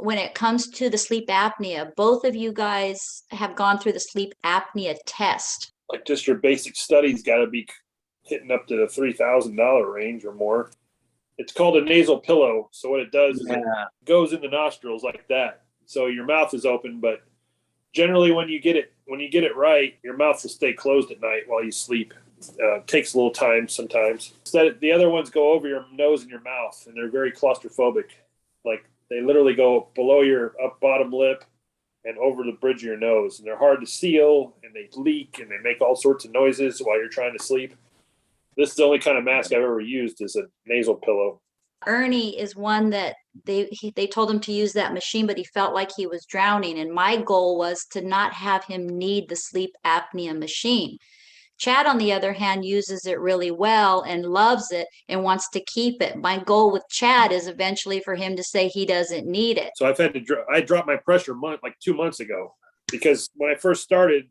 when it comes to the sleep apnea, both of you guys have gone through the sleep apnea test. Like just your basic study's got to be hitting up to the $3,000 range or more. It's called a nasal pillow. So what it does is it goes in the nostrils like that. So your mouth is open, but generally when you get it right, your mouth will stay closed at night while you sleep. Takes a little time sometimes. Instead, the other ones go over your nose and your mouth, and they're very claustrophobic. Like they literally go below your up bottom lip and over the bridge of your nose, and they're hard to seal, and they leak, and they make all sorts of noises while you're trying to sleep. This is the only kind of mask I've ever used is a nasal pillow. Ernie is one that they told him to use that machine, but he felt like he was drowning. And my goal was to not have him need the sleep apnea machine. Chad, on the other hand, uses it really well and loves it and wants to keep it. My goal with Chad is eventually for him to say he doesn't need it. So I dropped my pressure like 2 months ago, because when I first started,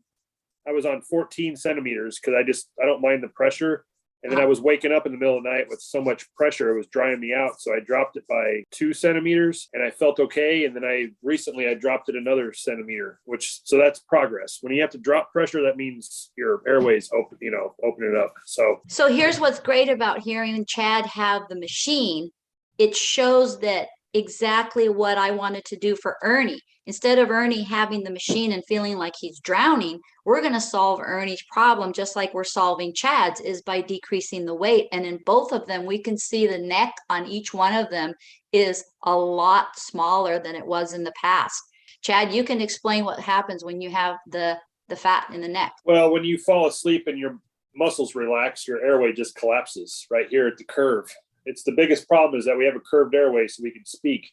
I was on 14 centimeters because I don't mind the pressure. And then I was waking up in the middle of the night with so much pressure, it was drying me out. So I dropped it by 2 centimeters and I felt okay. And then I dropped it another centimeter, so that's progress. When you have to drop pressure, that means your airways open it up. So here's what's great about hearing Chad have the machine. It shows that exactly what I wanted to do for Ernie. Instead of Ernie having the machine and feeling like he's drowning, we're going to solve Ernie's problem just like we're solving Chad's, is by decreasing the weight. And in both of them, we can see the neck on each one of them is a lot smaller than it was in the past. Chad, you can explain what happens when you have the fat in the neck. Well, when you fall asleep and your muscles relax, your airway just collapses right here at the curve. It's the biggest problem is that we have a curved airway so we can speak.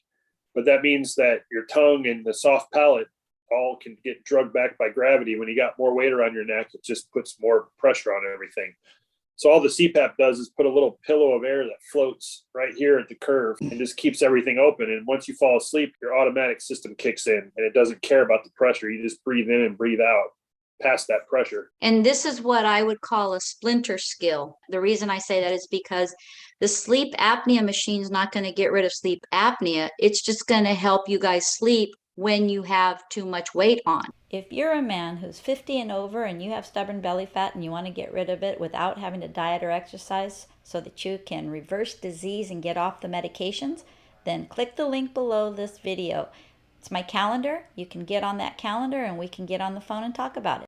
But that means that your tongue and the soft palate all can get drugged back by gravity. When you got more weight around your neck, it just puts more pressure on everything. So all the CPAP does is put a little pillow of air that floats right here at the curve and just keeps everything open. And once you fall asleep, your automatic system kicks in and it doesn't care about the pressure. You just breathe in and breathe out past that pressure. And this is what I would call a splinter skill. The reason I say that is because the sleep apnea machine is not going to get rid of sleep apnea. It's just going to help you guys sleep when you have too much weight on. If you're a man who's 50 and over and you have stubborn belly fat and you want to get rid of it without having to diet or exercise so that you can reverse disease and get off the medications, then click the link below this video. It's my calendar. You can get on that calendar and we can get on the phone and talk about it.